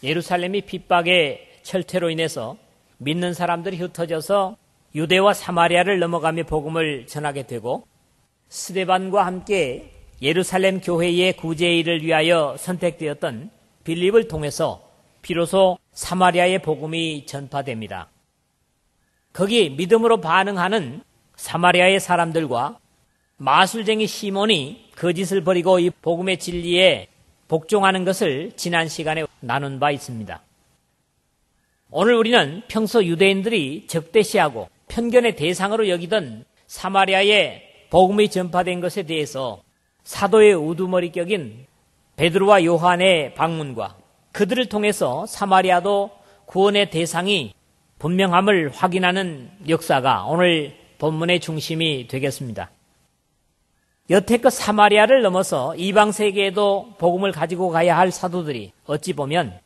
예루살렘이 핍박의 철퇴로 인해서 믿는 사람들이 흩어져서 유대와 사마리아를 넘어가며 복음을 전하게 되고, 스데반과 함께 예루살렘 교회의 구제의 일을 위하여 선택되었던 빌립을 통해서 비로소 사마리아의 복음이 전파됩니다. 거기 믿음으로 반응하는 사마리아의 사람들과 마술쟁이 시몬이 거짓을 버리고 이 복음의 진리에 복종하는 것을 지난 시간에 나눈 바 있습니다. 오늘 우리는 평소 유대인들이 적대시하고 편견의 대상으로 여기던 사마리아의 복음이 전파된 것에 대해서 사도의 우두머리격인 베드로와 요한의 방문과 그들을 통해서 사마리아도 구원의 대상이 분명함을 확인하는 역사가 오늘 본문의 중심이 되겠습니다. 여태껏 사마리아를 넘어서 이방 세계에도 복음을 가지고 가야 할 사도들이 어찌 보면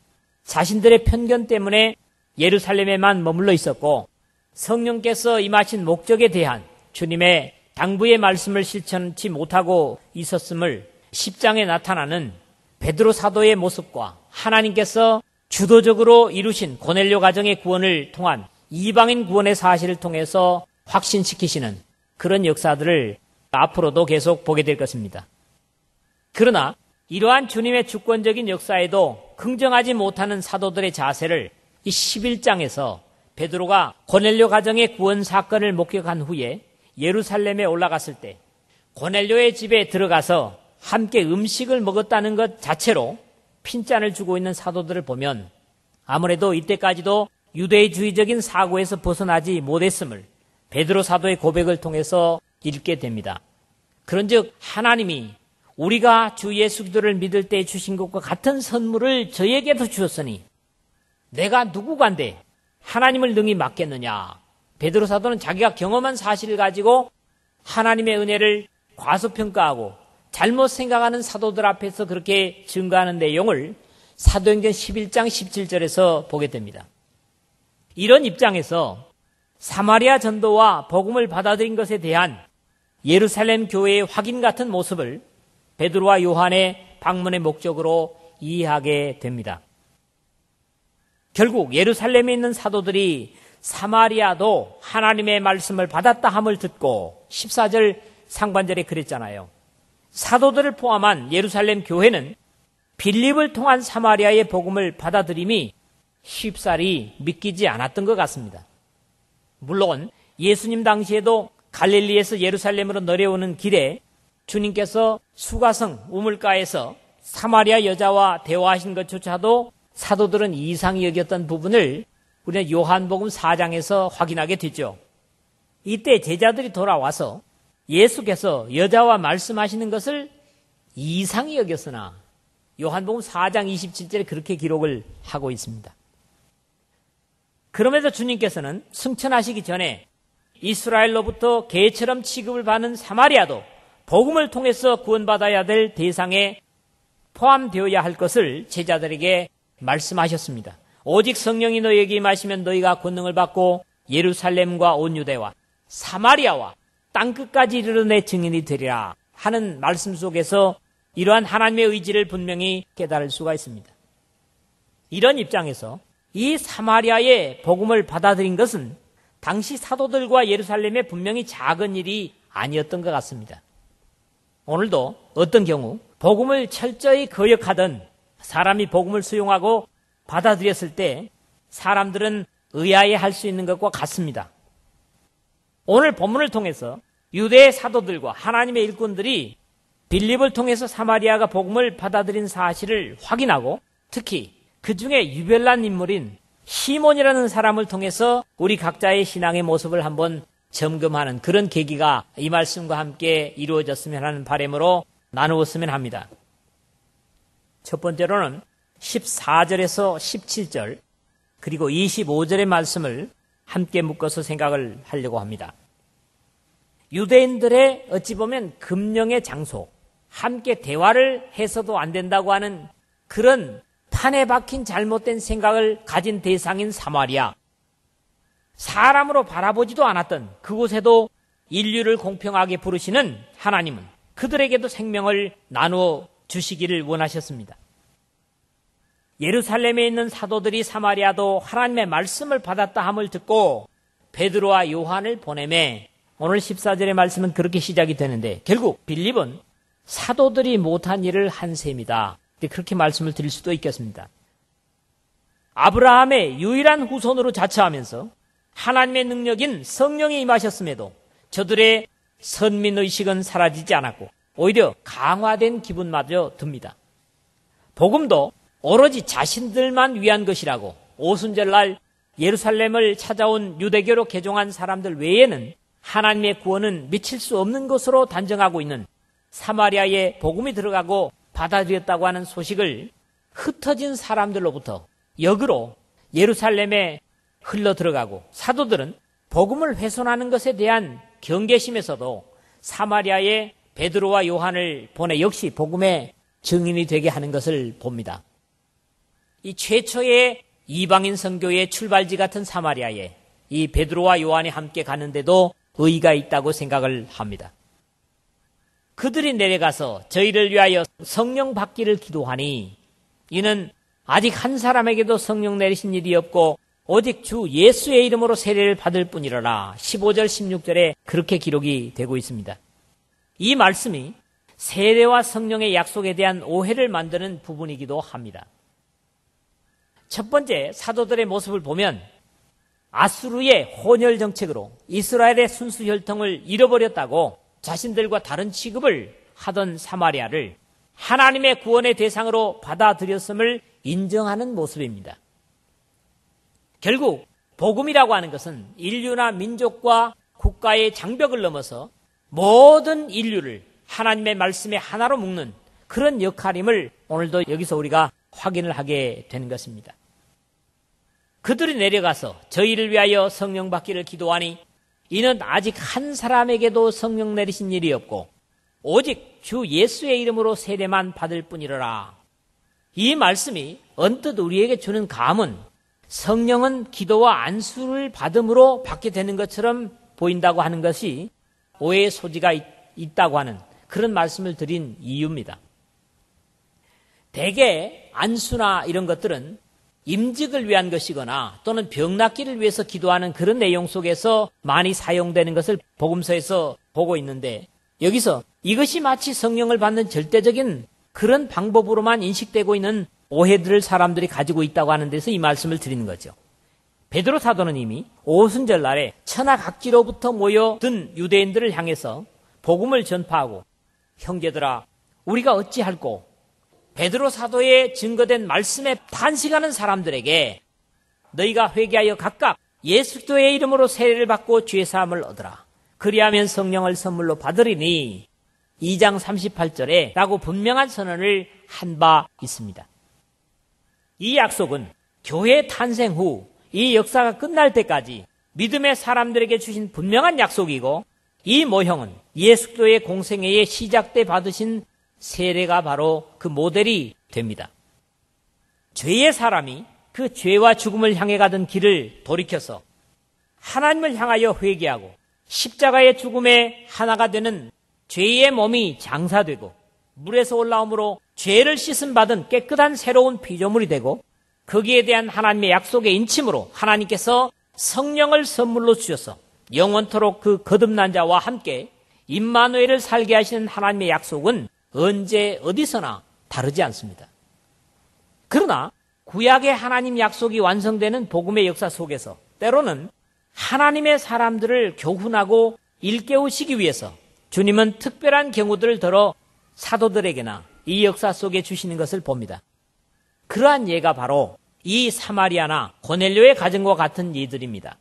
자신들의 편견 때문에 예루살렘에만 머물러 있었고, 성령께서 임하신 목적에 대한 주님의 당부의 말씀을 실천치 못하고 있었음을 10장에 나타나는 베드로 사도의 모습과 하나님께서 주도적으로 이루신 고넬료 가정의 구원을 통한 이방인 구원의 사실을 통해서 확신시키시는 그런 역사들을 앞으로도 계속 보게 될 것입니다. 그러나 이러한 주님의 주권적인 역사에도 긍정하지 못하는 사도들의 자세를 이 11장에서 베드로가 고넬료 가정의 구원 사건을 목격한 후에 예루살렘에 올라갔을 때 고넬료의 집에 들어가서 함께 음식을 먹었다는 것 자체로 핀잔을 주고 있는 사도들을 보면 아무래도 이때까지도 유대주의적인 사고에서 벗어나지 못했음을 베드로 사도의 고백을 통해서 읽게 됩니다. 그런즉 하나님이 우리가 주 예수 그리스도를 믿을 때 주신 것과 같은 선물을 저에게도 주었으니 내가 누구간데 하나님을 능히 맡겠느냐. 베드로 사도는 자기가 경험한 사실을 가지고 하나님의 은혜를 과소평가하고 잘못 생각하는 사도들 앞에서 그렇게 증거하는 내용을 사도행전 11장 17절에서 보게 됩니다. 이런 입장에서 사마리아 전도와 복음을 받아들인 것에 대한 예루살렘 교회의 확인 같은 모습을 베드로와 요한의 방문의 목적으로 이해하게 됩니다. 결국 예루살렘에 있는 사도들이 사마리아도 하나님의 말씀을 받았다 함을 듣고 14절 상반절에 그랬잖아요. 사도들을 포함한 예루살렘 교회는 빌립을 통한 사마리아의 복음을 받아들임이 쉽사리 믿기지 않았던 것 같습니다. 물론 예수님 당시에도 갈릴리에서 예루살렘으로 내려오는 길에 주님께서 수가성 우물가에서 사마리아 여자와 대화하신 것조차도 사도들은 이상히 여겼던 부분을 우리는 요한복음 4장에서 확인하게 되죠. 이때 제자들이 돌아와서 예수께서 여자와 말씀하시는 것을 이상히 여겼으나 요한복음 4장 27절에 그렇게 기록을 하고 있습니다. 그럼에도 주님께서는 승천하시기 전에 이스라엘로부터 개처럼 취급을 받는 사마리아도 복음을 통해서 구원받아야 될 대상에 포함되어야 할 것을 제자들에게 말씀하셨습니다. 오직 성령이 너희에게 임하시면 너희가 권능을 받고 예루살렘과 온 유대와 사마리아와 땅끝까지 이르러 내 증인이 되리라 하는 말씀 속에서 이러한 하나님의 의지를 분명히 깨달을 수가 있습니다. 이런 입장에서 이 사마리아의 복음을 받아들인 것은 당시 사도들과 예루살렘에 분명히 작은 일이 아니었던 것 같습니다. 오늘도 어떤 경우 복음을 철저히 거역하던 사람이 복음을 수용하고 받아들였을 때 사람들은 의아해할 수 있는 것과 같습니다. 오늘 본문을 통해서 유대의 사도들과 하나님의 일꾼들이 빌립을 통해서 사마리아가 복음을 받아들인 사실을 확인하고 특히 그 중에 유별난 인물인 시몬이라는 사람을 통해서 우리 각자의 신앙의 모습을 한번 점검하는 그런 계기가 이 말씀과 함께 이루어졌으면 하는 바람으로 나누었으면 합니다. 첫 번째로는 14절에서 17절 그리고 25절의 말씀을 함께 묶어서 생각을 하려고 합니다. 유대인들의 어찌 보면 금령의 장소, 함께 대화를 해서도 안 된다고 하는 그런 판에 박힌 잘못된 생각을 가진 대상인 사마리아, 사람으로 바라보지도 않았던 그곳에도 인류를 공평하게 부르시는 하나님은 그들에게도 생명을 나누어 주시기를 원하셨습니다. 예루살렘에 있는 사도들이 사마리아도 하나님의 말씀을 받았다 함을 듣고 베드로와 요한을 보내매 오늘 14절의 말씀은 그렇게 시작이 되는데 결국 빌립은 사도들이 못한 일을 한 셈이다. 그렇게 말씀을 드릴 수도 있겠습니다. 아브라함의 유일한 후손으로 자처하면서 하나님의 능력인 성령이 임하셨음에도 저들의 선민의식은 사라지지 않았고 오히려 강화된 기분마저 듭니다. 복음도 오로지 자신들만 위한 것이라고 오순절날 예루살렘을 찾아온 유대교로 개종한 사람들 외에는 하나님의 구원은 미칠 수 없는 것으로 단정하고 있는 사마리아에 복음이 들어가고 받아들였다고 하는 소식을 흩어진 사람들로부터 역으로 예루살렘에 흘러 들어가고 사도들은 복음을 훼손하는 것에 대한 경계심에서도 사마리아에 베드로와 요한을 보내 역시 복음의 증인이 되게 하는 것을 봅니다. 이 최초의 이방인 선교의 출발지 같은 사마리아에 이 베드로와 요한이 함께 가는데도 의의가 있다고 생각을 합니다. 그들이 내려가서 저희를 위하여 성령 받기를 기도하니 이는 아직 한 사람에게도 성령 내리신 일이 없고 오직 주 예수의 이름으로 세례를 받을 뿐이라라. 15절 16절에 그렇게 기록이 되고 있습니다. 이 말씀이 세례와 성령의 약속에 대한 오해를 만드는 부분이기도 합니다. 첫 번째 사도들의 모습을 보면 아수르의 혼혈 정책으로 이스라엘의 순수 혈통을 잃어버렸다고 자신들과 다른 취급을 하던 사마리아를 하나님의 구원의 대상으로 받아들였음을 인정하는 모습입니다. 결국 복음이라고 하는 것은 인류나 민족과 국가의 장벽을 넘어서 모든 인류를 하나님의 말씀의 하나로 묶는 그런 역할임을 오늘도 여기서 우리가 확인을 하게 되는 것입니다. 그들이 내려가서 저희를 위하여 성령 받기를 기도하니 이는 아직 한 사람에게도 성령 내리신 일이 없고 오직 주 예수의 이름으로 세례만 받을 뿐이라. 이 말씀이 언뜻 우리에게 주는 감은 성령은 기도와 안수를 받음으로 받게 되는 것처럼 보인다고 하는 것이 오해의 소지가 있다고 하는 그런 말씀을 드린 이유입니다. 대개 안수나 이런 것들은 임직을 위한 것이거나 또는 병 낫기를 위해서 기도하는 그런 내용 속에서 많이 사용되는 것을 복음서에서 보고 있는데 여기서 이것이 마치 성령을 받는 절대적인 그런 방법으로만 인식되고 있는 오해들을 사람들이 가지고 있다고 하는 데서 이 말씀을 드리는 거죠. 베드로 사도는 이미 오순절 날에 천하각지로부터 모여든 유대인들을 향해서 복음을 전파하고 형제들아 우리가 어찌할꼬 베드로 사도에 증거된 말씀에 탄식하는 사람들에게 너희가 회개하여 각각 예수 그리스도의 이름으로 세례를 받고 죄 사함을 얻으라. 그리하면 성령을 선물로 받으리니 2장 38절에 라고 분명한 선언을 한 바 있습니다. 이 약속은 교회 탄생 후 이 역사가 끝날 때까지 믿음의 사람들에게 주신 분명한 약속이고 이 모형은 예수 그리스도의 공생애에 시작 때 받으신 세례가 바로 그 모델이 됩니다. 죄의 사람이 그 죄와 죽음을 향해 가던 길을 돌이켜서 하나님을 향하여 회개하고 십자가의 죽음에 하나가 되는 죄의 몸이 장사되고 물에서 올라옴으로 죄를 씻음 받은 깨끗한 새로운 피조물이 되고 거기에 대한 하나님의 약속의 인침으로 하나님께서 성령을 선물로 주셔서 영원토록 그 거듭난 자와 함께 임마누엘을 살게 하시는 하나님의 약속은 언제 어디서나 다르지 않습니다. 그러나 구약의 하나님 약속이 완성되는 복음의 역사 속에서 때로는 하나님의 사람들을 교훈하고 일깨우시기 위해서 주님은 특별한 경우들을 들어 사도들에게나 이 역사 속에 주시는 것을 봅니다. 그러한 예가 바로 이 사마리아나 고넬료의 가정과 같은 예들입니다.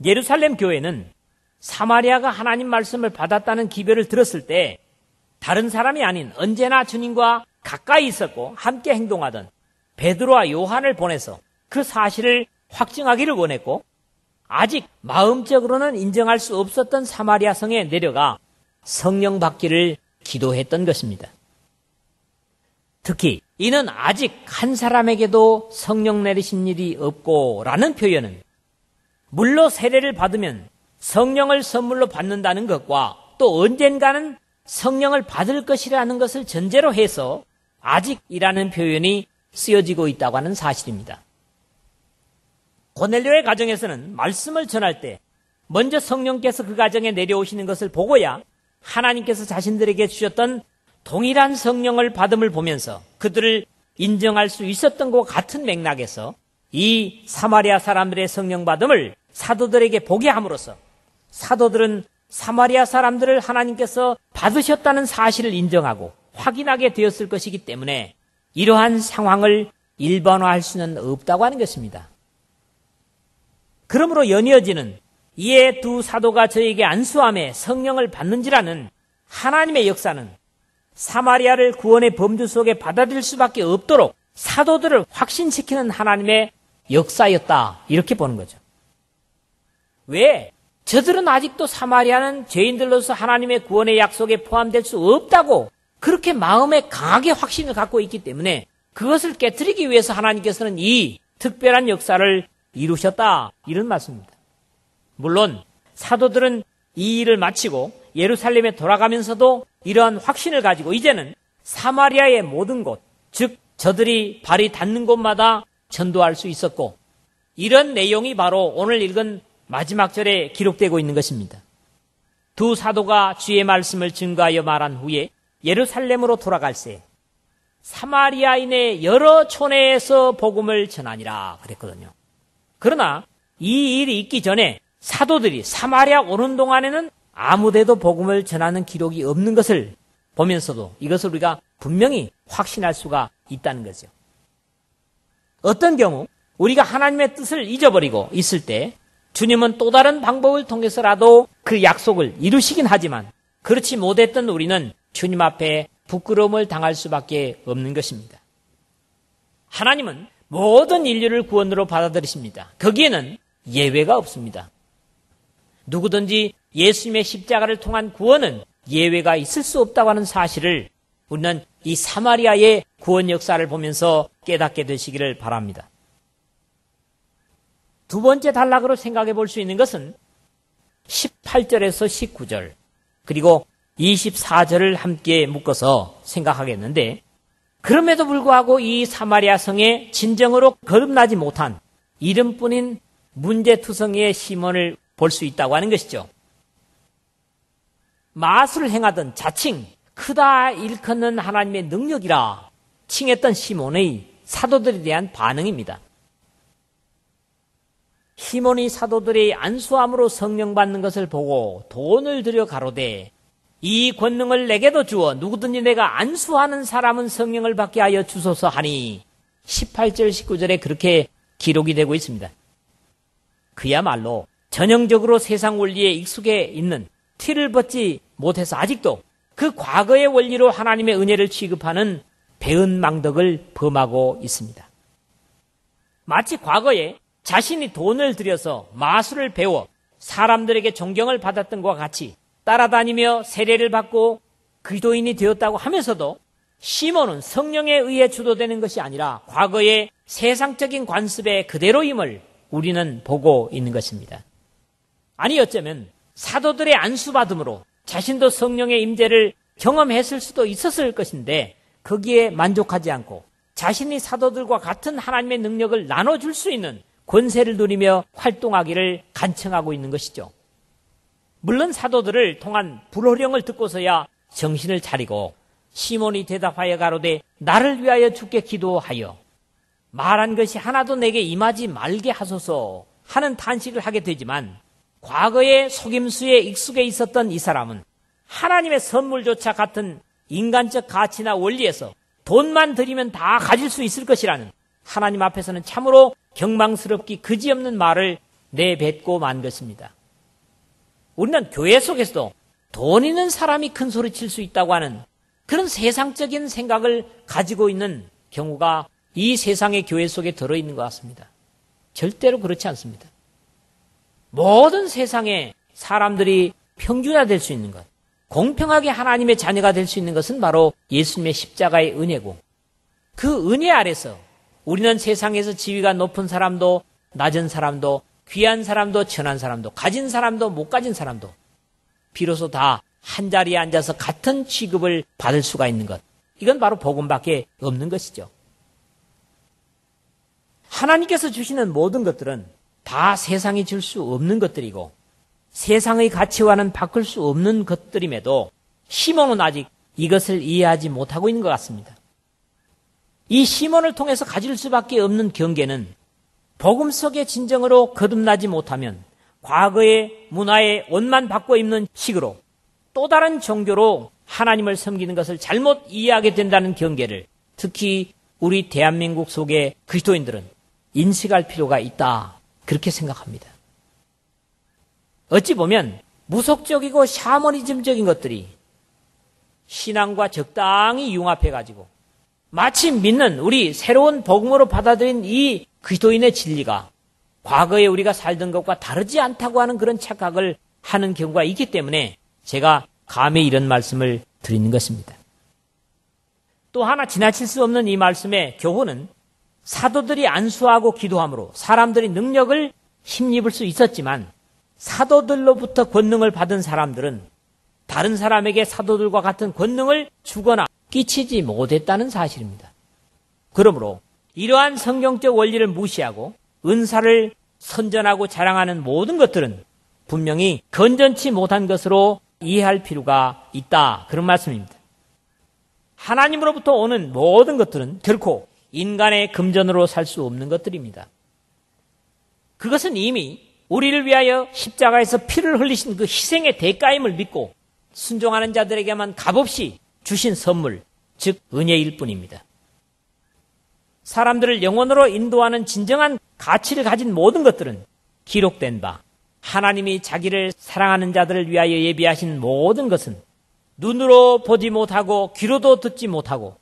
예루살렘 교회는 사마리아가 하나님 말씀을 받았다는 기별을 들었을 때 다른 사람이 아닌 언제나 주님과 가까이 있었고 함께 행동하던 베드로와 요한을 보내서 그 사실을 확증하기를 원했고 아직 마음적으로는 인정할 수 없었던 사마리아 성에 내려가 성령 받기를 기도했던 것입니다. 특히 이는 아직 한 사람에게도 성령 내리신 일이 없고 라는 표현은 물로 세례를 받으면 성령을 선물로 받는다는 것과 또 언젠가는 성령을 받을 것이라는 것을 전제로 해서 아직이라는 표현이 쓰여지고 있다고 하는 사실입니다. 고넬료의 가정에서는 말씀을 전할 때 먼저 성령께서 그 가정에 내려오시는 것을 보고야 하나님께서 자신들에게 주셨던 동일한 성령을 받음을 보면서 그들을 인정할 수 있었던 것과 같은 맥락에서 이 사마리아 사람들의 성령 받음을 사도들에게 보게 함으로써 사도들은 사마리아 사람들을 하나님께서 받으셨다는 사실을 인정하고 확인하게 되었을 것이기 때문에 이러한 상황을 일반화할 수는 없다고 하는 것입니다. 그러므로 연이어지는 이에 두 사도가 저에게 안수함에 성령을 받는지라는 하나님의 역사는 사마리아를 구원의 범주 속에 받아들일 수밖에 없도록 사도들을 확신시키는 하나님의 역사였다, 이렇게 보는 거죠. 왜? 저들은 아직도 사마리아는 죄인들로서 하나님의 구원의 약속에 포함될 수 없다고 그렇게 마음에 강하게 확신을 갖고 있기 때문에 그것을 깨트리기 위해서 하나님께서는 이 특별한 역사를 이루셨다, 이런 말씀입니다. 물론 사도들은 이 일을 마치고 예루살렘에 돌아가면서도 이러한 확신을 가지고 이제는 사마리아의 모든 곳, 즉 저들이 발이 닿는 곳마다 전도할 수 있었고, 이런 내용이 바로 오늘 읽은 마지막 절에 기록되고 있는 것입니다. 두 사도가 주의 말씀을 증거하여 말한 후에 예루살렘으로 돌아갈새 사마리아인의 여러 촌에서 복음을 전하니라 그랬거든요. 그러나 이 일이 있기 전에 사도들이 사마리아 오는 동안에는 아무데도 복음을 전하는 기록이 없는 것을 보면서도 이것을 우리가 분명히 확신할 수가 있다는 거죠. 어떤 경우 우리가 하나님의 뜻을 잊어버리고 있을 때 주님은 또 다른 방법을 통해서라도 그 약속을 이루시긴 하지만 그렇지 못했던 우리는 주님 앞에 부끄러움을 당할 수밖에 없는 것입니다. 하나님은 모든 인류를 구원으로 받아들이십니다. 거기에는 예외가 없습니다. 누구든지 예수님의 십자가를 통한 구원은 예외가 있을 수 없다고 하는 사실을 우리는 이 사마리아의 구원 역사를 보면서 깨닫게 되시기를 바랍니다. 두 번째 단락으로 생각해 볼 수 있는 것은 18절에서 19절 그리고 24절을 함께 묶어서 생각하겠는데, 그럼에도 불구하고 이 사마리아 성에 진정으로 거듭나지 못한 이름뿐인 문제투성이의 시몬을 볼 수 있다고 하는 것이죠. 마술을 행하던 자칭 크다 일컫는 하나님의 능력이라 칭했던 시몬의 사도들에 대한 반응입니다. 시몬이 사도들의 안수함으로 성령 받는 것을 보고 돈을 들여 가로되 이 권능을 내게도 주어 누구든지 내가 안수하는 사람은 성령을 받게 하여 주소서 하니 18절 19절에 그렇게 기록이 되고 있습니다. 그야말로 전형적으로 세상 원리에 익숙해 있는 티를 벗지 못해서 아직도 그 과거의 원리로 하나님의 은혜를 취급하는 배은망덕을 범하고 있습니다. 마치 과거에 자신이 돈을 들여서 마술을 배워 사람들에게 존경을 받았던 것과 같이 따라다니며 세례를 받고 그리스도인이 되었다고 하면서도 시몬은 성령에 의해 주도되는 것이 아니라 과거의 세상적인 관습의 그대로임을 우리는 보고 있는 것입니다. 아니 어쩌면 사도들의 안수받음으로 자신도 성령의 임재를 경험했을 수도 있었을 것인데 거기에 만족하지 않고 자신이 사도들과 같은 하나님의 능력을 나눠줄 수 있는 권세를 누리며 활동하기를 간청하고 있는 것이죠. 물론 사도들을 통한 불호령을 듣고서야 정신을 차리고 시몬이 대답하여 가로되 나를 위하여 주께 기도하여 말한 것이 하나도 내게 임하지 말게 하소서 하는 탄식을 하게 되지만, 과거의 속임수에 익숙해 있었던 이 사람은 하나님의 선물조차 같은 인간적 가치나 원리에서 돈만 들이면 다 가질 수 있을 것이라는 하나님 앞에서는 참으로 경망스럽기 그지없는 말을 내뱉고 만 것입니다. 우리는 교회 속에서도 돈 있는 사람이 큰 소리 칠 수 있다고 하는 그런 세상적인 생각을 가지고 있는 경우가 이 세상의 교회 속에 들어있는 것 같습니다. 절대로 그렇지 않습니다. 모든 세상의 사람들이 평준화될 수 있는 것, 공평하게 하나님의 자녀가 될 수 있는 것은 바로 예수님의 십자가의 은혜고, 그 은혜 아래서 우리는 세상에서 지위가 높은 사람도 낮은 사람도 귀한 사람도 천한 사람도 가진 사람도 못 가진 사람도 비로소 다 한자리에 앉아서 같은 취급을 받을 수가 있는 것, 이건 바로 복음밖에 없는 것이죠. 하나님께서 주시는 모든 것들은 다 세상이 줄 수 없는 것들이고 세상의 가치와는 바꿀 수 없는 것들임에도 시몬은 아직 이것을 이해하지 못하고 있는 것 같습니다. 이 시몬을 통해서 가질 수밖에 없는 경계는 복음 속의 진정으로 거듭나지 못하면 과거의 문화에 옷만 바꿔 입는 식으로 또 다른 종교로 하나님을 섬기는 것을 잘못 이해하게 된다는 경계를 특히 우리 대한민국 속의 그리스도인들은 인식할 필요가 있다. 그렇게 생각합니다. 어찌 보면 무속적이고 샤머니즘적인 것들이 신앙과 적당히 융합해가지고 마치 믿는 우리 새로운 복음으로 받아들인 이 그리스도인의 진리가 과거에 우리가 살던 것과 다르지 않다고 하는 그런 착각을 하는 경우가 있기 때문에 제가 감히 이런 말씀을 드리는 것입니다. 또 하나 지나칠 수 없는 이 말씀의 교훈은 사도들이 안수하고 기도함으로 사람들이 능력을 힘입을 수 있었지만 사도들로부터 권능을 받은 사람들은 다른 사람에게 사도들과 같은 권능을 주거나 끼치지 못했다는 사실입니다. 그러므로 이러한 성경적 원리를 무시하고 은사를 선전하고 자랑하는 모든 것들은 분명히 건전치 못한 것으로 이해할 필요가 있다. 그런 말씀입니다. 하나님으로부터 오는 모든 것들은 결코 인간의 금전으로 살 수 없는 것들입니다. 그것은 이미 우리를 위하여 십자가에서 피를 흘리신 그 희생의 대가임을 믿고 순종하는 자들에게만 값없이 주신 선물, 즉 은혜일 뿐입니다. 사람들을 영혼으로 인도하는 진정한 가치를 가진 모든 것들은 기록된 바 하나님이 자기를 사랑하는 자들을 위하여 예비하신 모든 것은 눈으로 보지 못하고 귀로도 듣지 못하고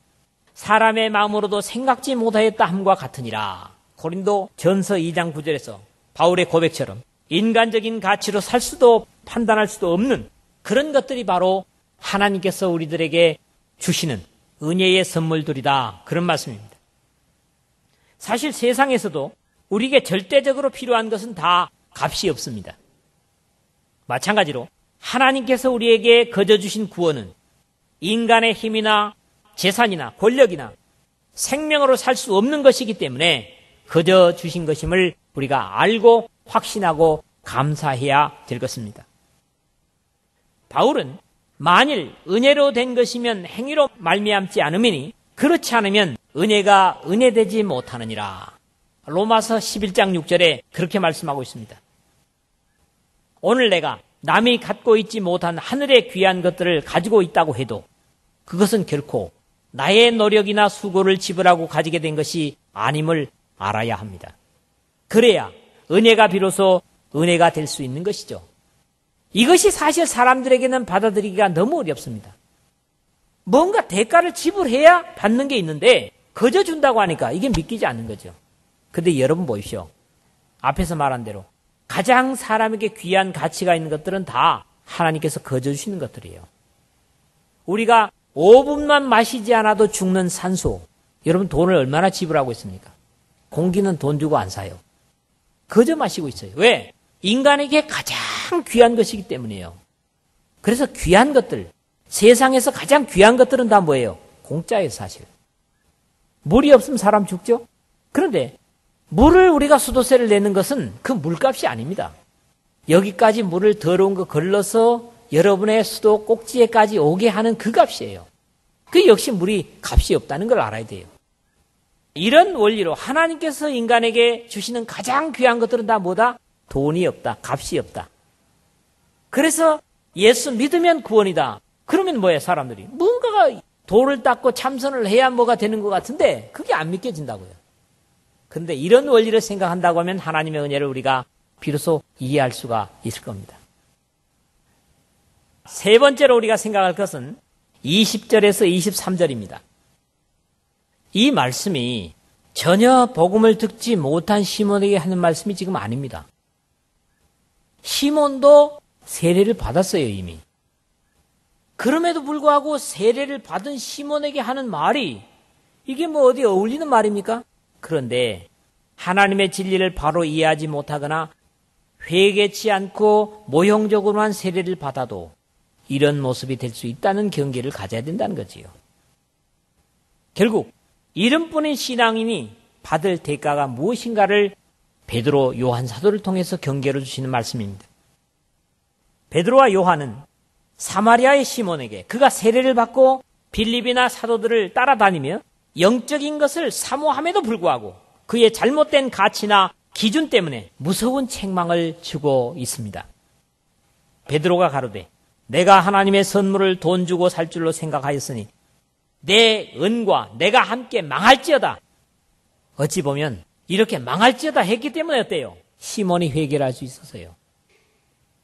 사람의 마음으로도 생각지 못하였다 함과 같으니라. 고린도 전서 2장 9절에서 바울의 고백처럼 인간적인 가치로 살 수도 판단할 수도 없는 그런 것들이 바로 하나님께서 우리들에게 주시는 은혜의 선물들이다. 그런 말씀입니다. 사실 세상에서도 우리에게 절대적으로 필요한 것은 다 값이 없습니다. 마찬가지로 하나님께서 우리에게 거저 주신 구원은 인간의 힘이나 재산이나 권력이나 생명으로 살 수 없는 것이기 때문에 거저 주신 것임을 우리가 알고 확신하고 감사해야 될 것입니다. 바울은 만일 은혜로 된 것이면 행위로 말미암지 않으니 그렇지 않으면 은혜가 은혜되지 못하느니라. 로마서 11장 6절에 그렇게 말씀하고 있습니다. 오늘 내가 남이 갖고 있지 못한 하늘의 귀한 것들을 가지고 있다고 해도 그것은 결코 나의 노력이나 수고를 지불하고 가지게 된 것이 아님을 알아야 합니다. 그래야 은혜가 비로소 은혜가 될 수 있는 것이죠. 이것이 사실 사람들에게는 받아들이기가 너무 어렵습니다. 뭔가 대가를 지불해야 받는 게 있는데 거저 준다고 하니까 이게 믿기지 않는 거죠. 근데 여러분 보십시오. 앞에서 말한 대로 가장 사람에게 귀한 가치가 있는 것들은 다 하나님께서 거저 주시는 것들이에요. 우리가 5분만 마시지 않아도 죽는 산소, 여러분 돈을 얼마나 지불하고 있습니까? 공기는 돈 주고 안 사요. 거저 마시고 있어요. 왜? 인간에게 가장 귀한 것이기 때문이에요. 그래서 귀한 것들, 세상에서 가장 귀한 것들은 다 뭐예요? 공짜예요, 사실. 물이 없으면 사람 죽죠? 그런데 물을 우리가 수도세를 내는 것은 그 물값이 아닙니다. 여기까지 물을 더러운 거 걸러서 여러분의 수도 꼭지에까지 오게 하는 그 값이에요. 그 역시 물이 값이 없다는 걸 알아야 돼요. 이런 원리로 하나님께서 인간에게 주시는 가장 귀한 것들은 다 뭐다? 돈이 없다. 값이 없다. 그래서 예수 믿으면 구원이다. 그러면 뭐예요, 사람들이? 뭔가가 돌을 닦고 참선을 해야 뭐가 되는 것 같은데 그게 안 믿겨진다고요. 그런데 이런 원리를 생각한다고 하면 하나님의 은혜를 우리가 비로소 이해할 수가 있을 겁니다. 세 번째로 우리가 생각할 것은 20절에서 23절입니다. 이 말씀이 전혀 복음을 듣지 못한 시몬에게 하는 말씀이 지금 아닙니다. 시몬도 세례를 받았어요, 이미. 그럼에도 불구하고 세례를 받은 시몬에게 하는 말이 이게 뭐 어디 어울리는 말입니까? 그런데 하나님의 진리를 바로 이해하지 못하거나 회개치 않고 모형적으로만 세례를 받아도 이런 모습이 될 수 있다는 경계를 가져야 된다는 거지요. 결국 이름뿐인 신앙인이 받을 대가가 무엇인가를 베드로, 요한 사도를 통해서 경계로 주시는 말씀입니다. 베드로와 요한은 사마리아의 시몬에게 그가 세례를 받고 빌립이나 사도들을 따라다니며 영적인 것을 사모함에도 불구하고 그의 잘못된 가치나 기준 때문에 무서운 책망을 주고 있습니다. 베드로가 가로되 내가 하나님의 선물을 돈 주고 살 줄로 생각하였으니 내 은과 내가 함께 망할지어다. 어찌 보면 이렇게 망할지어다 했기 때문에 어때요? 시몬이 회개를 할 수 있었어요.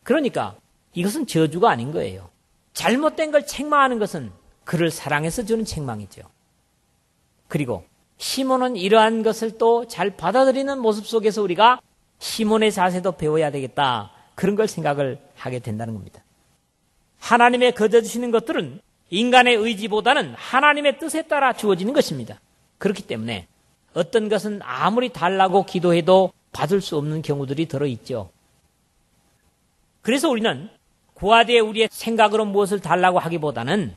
그러니까 이것은 저주가 아닌 거예요. 잘못된 걸 책망하는 것은 그를 사랑해서 주는 책망이죠. 그리고 시몬은 이러한 것을 또 잘 받아들이는 모습 속에서 우리가 시몬의 자세도 배워야 되겠다. 그런 걸 생각을 하게 된다는 겁니다. 하나님의 거저주시는 것들은 인간의 의지보다는 하나님의 뜻에 따라 주어지는 것입니다. 그렇기 때문에 어떤 것은 아무리 달라고 기도해도 받을 수 없는 경우들이 들어있죠. 그래서 우리는 고아되어 우리의 생각으로 무엇을 달라고 하기보다는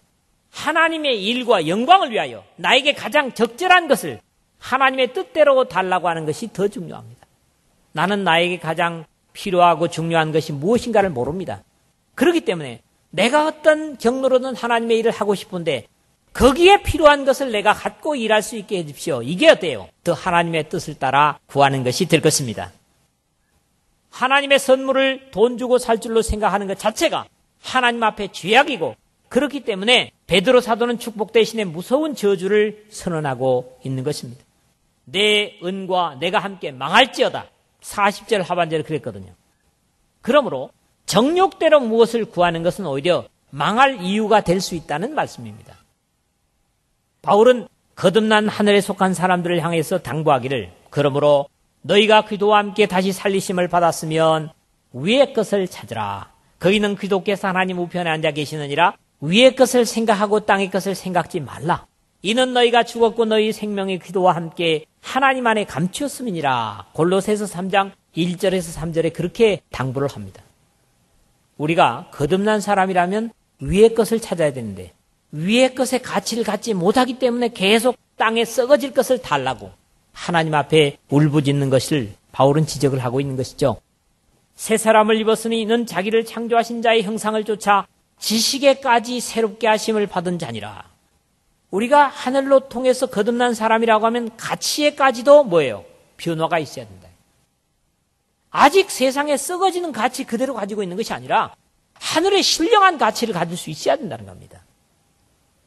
하나님의 일과 영광을 위하여 나에게 가장 적절한 것을 하나님의 뜻대로 달라고 하는 것이 더 중요합니다. 나는 나에게 가장 필요하고 중요한 것이 무엇인가를 모릅니다. 그렇기 때문에 내가 어떤 경로로든 하나님의 일을 하고 싶은데 거기에 필요한 것을 내가 갖고 일할 수 있게 해주십시오. 이게 어때요? 더 하나님의 뜻을 따라 구하는 것이 될 것입니다. 하나님의 선물을 돈 주고 살 줄로 생각하는 것 자체가 하나님 앞에 죄악이고 그렇기 때문에 베드로 사도는 축복 대신에 무서운 저주를 선언하고 있는 것입니다. 내 은과 내가 함께 망할지어다. 40절 하반절에 그랬거든요. 그러므로 정욕대로 무엇을 구하는 것은 오히려 망할 이유가 될 수 있다는 말씀입니다. 바울은 거듭난 하늘에 속한 사람들을 향해서 당부하기를 그러므로 너희가 그리스도와 함께 다시 살리심을 받았으면 위의 것을 찾으라. 거기는 그리스도께서 하나님 우편에 앉아 계시느니라. 위의 것을 생각하고 땅의 것을 생각지 말라. 이는 너희가 죽었고 너희 생명이 그리스도와 함께 하나님 안에 감추었음이니라. 골로새서 3장 1절에서 3절에 그렇게 당부를 합니다. 우리가 거듭난 사람이라면 위의 것을 찾아야 되는데 위의 것의 가치를 갖지 못하기 때문에 계속 땅에 썩어질 것을 달라고 하나님 앞에 울부짖는 것을 바울은 지적을 하고 있는 것이죠. 새 사람을 입었으니 이는 자기를 창조하신 자의 형상을 쫓아 지식에까지 새롭게 하심을 받은 자니라. 우리가 하늘로 통해서 거듭난 사람이라고 하면 가치에까지도 뭐예요? 변화가 있어야 된다. 아직 세상에 썩어지는 가치 그대로 가지고 있는 것이 아니라 하늘의 신령한 가치를 가질 수 있어야 된다는 겁니다.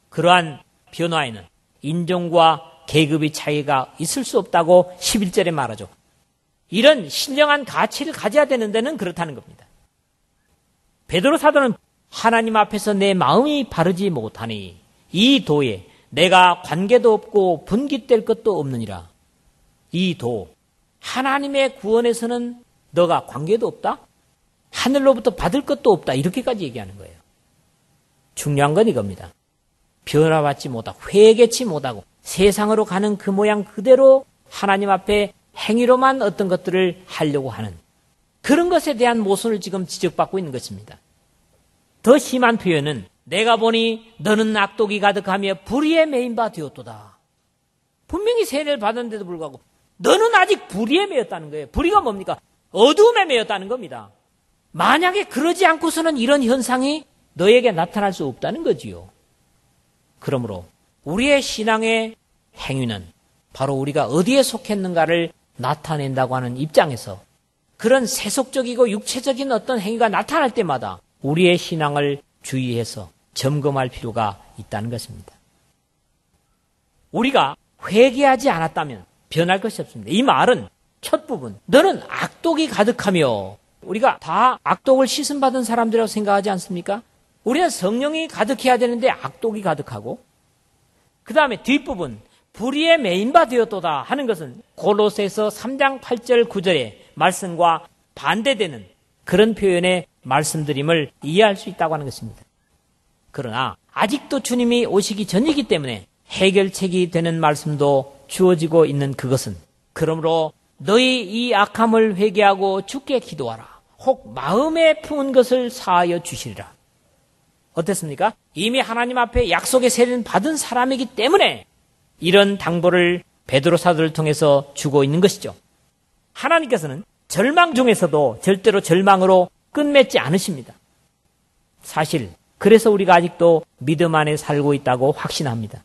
그러한 변화에는 인종과 계급의 차이가 있을 수 없다고 11절에 말하죠. 이런 신령한 가치를 가져야 되는 데는 그렇다는 겁니다. 베드로 사도는 하나님 앞에서 내 마음이 바르지 못하니 이 도에 내가 관계도 없고 분깃될 것도 없느니라. 이 도, 하나님의 구원에서는 너가 관계도 없다? 하늘로부터 받을 것도 없다. 이렇게까지 얘기하는 거예요. 중요한 건 이겁니다. 변화받지 못하고 회개치 못하고 세상으로 가는 그 모양 그대로 하나님 앞에 행위로만 어떤 것들을 하려고 하는 그런 것에 대한 모순을 지금 지적받고 있는 것입니다. 더 심한 표현은 내가 보니 너는 악독이 가득하며 불의에 매인 바 되었도다. 분명히 세례를 받았는데도 불구하고 너는 아직 불의에 매였다는 거예요. 불의가 뭡니까? 어두움에 매였다는 겁니다. 만약에 그러지 않고서는 이런 현상이 너에게 나타날 수 없다는 거지요. 그러므로 우리의 신앙의 행위는 바로 우리가 어디에 속했는가를 나타낸다고 하는 입장에서 그런 세속적이고 육체적인 어떤 행위가 나타날 때마다 우리의 신앙을 주의해서 점검할 필요가 있다는 것입니다. 우리가 회개하지 않았다면 변할 것이 없습니다. 이 말은 첫 부분, 너는 악독이 가득하며 우리가 다 악독을 씻음받은 사람들이라고 생각하지 않습니까? 우리는 성령이 가득해야 되는데 악독이 가득하고 그 다음에 뒷부분 불의에 매인 바 되었도다 하는 것은 골로새서 3장 8절 9절의 말씀과 반대되는 그런 표현의 말씀드림을 이해할 수 있다고 하는 것입니다. 그러나 아직도 주님이 오시기 전이기 때문에 해결책이 되는 말씀도 주어지고 있는 그것은 그러므로 너희 이 악함을 회개하고 주께 기도하라. 혹 마음에 품은 것을 사하여 주시리라. 어땠습니까? 이미 하나님 앞에 약속의 세례는 받은 사람이기 때문에 이런 당부를 베드로 사도를 통해서 주고 있는 것이죠. 하나님께서는 절망 중에서도 절대로 절망으로 끝맺지 않으십니다. 사실 그래서 우리가 아직도 믿음 안에 살고 있다고 확신합니다.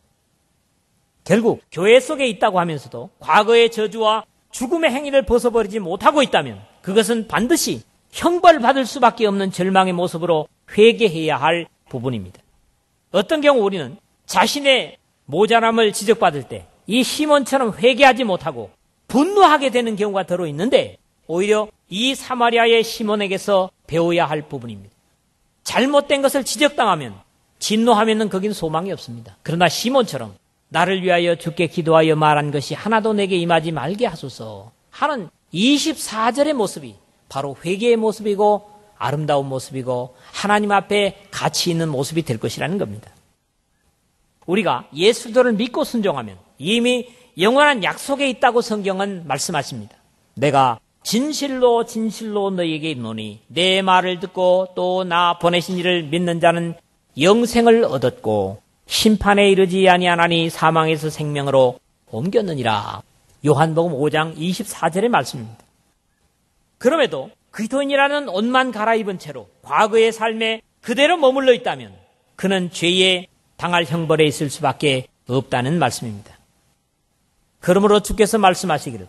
결국 교회 속에 있다고 하면서도 과거의 저주와 죽음의 행위를 벗어버리지 못하고 있다면 그것은 반드시 형벌받을 수밖에 없는 절망의 모습으로 회개해야 할 부분입니다. 어떤 경우 우리는 자신의 모자람을 지적받을 때 이 시몬처럼 회개하지 못하고 분노하게 되는 경우가 더러 있는데 오히려 이 사마리아의 시몬에게서 배워야 할 부분입니다. 잘못된 것을 지적당하면 진노하면은 거긴 소망이 없습니다. 그러나 시몬처럼 나를 위하여 주께 기도하여 말한 것이 하나도 내게 임하지 말게 하소서 하는 24절의 모습이 바로 회개의 모습이고 아름다운 모습이고 하나님 앞에 가치 있는 모습이 될 것이라는 겁니다. 우리가 예수들을 믿고 순종하면 이미 영원한 약속에 있다고 성경은 말씀하십니다. 내가 진실로 진실로 너희에게 이르노니 내 말을 듣고 또 나 보내신 이를 믿는 자는 영생을 얻었고 심판에 이르지 아니하나니 사망에서 생명으로 옮겼느니라. 요한복음 5장 24절의 말씀입니다. 그럼에도 그리스도인이라는 옷만 갈아입은 채로 과거의 삶에 그대로 머물러 있다면 그는 죄에 당할 형벌에 있을 수밖에 없다는 말씀입니다. 그러므로 주께서 말씀하시기를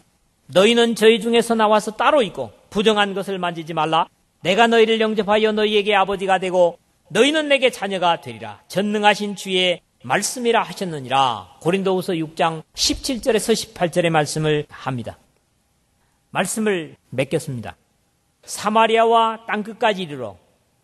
너희는 저희 중에서 나와서 따로 있고 부정한 것을 만지지 말라. 내가 너희를 영접하여 너희에게 아버지가 되고 너희는 내게 자녀가 되리라. 전능하신 주의 말씀이라 하셨느니라. 고린도후서 6장 17절에서 18절의 말씀을 합니다. 말씀을 맺겠습니다. 사마리아와 땅끝까지 이르러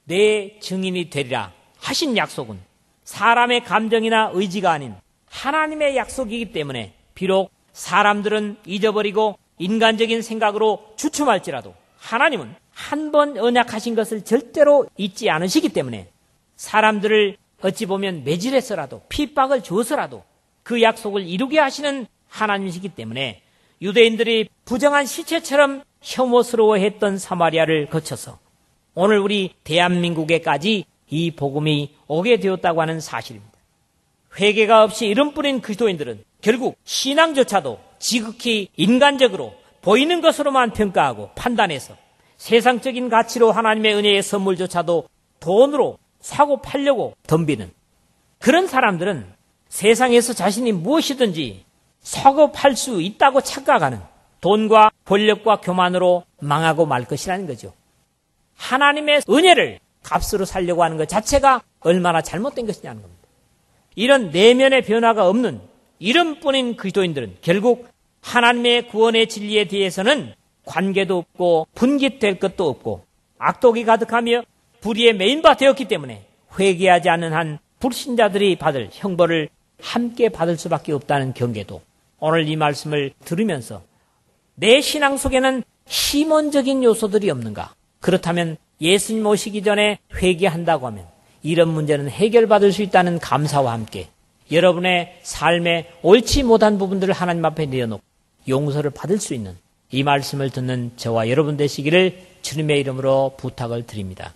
내 증인이 되리라 하신 약속은 사람의 감정이나 의지가 아닌 하나님의 약속이기 때문에 비록 사람들은 잊어버리고 인간적인 생각으로 주춤할지라도 하나님은 한 번 언약하신 것을 절대로 잊지 않으시기 때문에 사람들을 어찌 보면 매질해서라도 핍박을 줘서라도 그 약속을 이루게 하시는 하나님이시기 때문에 유대인들이 부정한 시체처럼 혐오스러워했던 사마리아를 거쳐서 오늘 우리 대한민국에까지 이 복음이 오게 되었다고 하는 사실입니다. 회개가 없이 이름 뿌린 그리스도인들은 결국 신앙조차도 지극히 인간적으로 보이는 것으로만 평가하고 판단해서 세상적인 가치로 하나님의 은혜의 선물조차도 돈으로 사고 팔려고 덤비는 그런 사람들은 세상에서 자신이 무엇이든지 사고 팔 수 있다고 착각하는 돈과 권력과 교만으로 망하고 말 것이라는 거죠. 하나님의 은혜를 값으로 살려고 하는 것 자체가 얼마나 잘못된 것이냐는 겁니다. 이런 내면의 변화가 없는 이름뿐인 그리스도인들은 결국 하나님의 구원의 진리에 대해서는 관계도 없고 분깃될 것도 없고 악독이 가득하며 불의에 메인바 되었기 때문에 회개하지 않는 한 불신자들이 받을 형벌을 함께 받을 수밖에 없다는 경계도 오늘 이 말씀을 들으면서 내 신앙 속에는 시몬적인 요소들이 없는가? 그렇다면 예수님 오시기 전에 회개한다고 하면 이런 문제는 해결받을 수 있다는 감사와 함께 여러분의 삶에 옳지 못한 부분들을 하나님 앞에 내어놓고 용서를 받을 수 있는 이 말씀을 듣는 저와 여러분 되시기를 주님의 이름으로 부탁을 드립니다.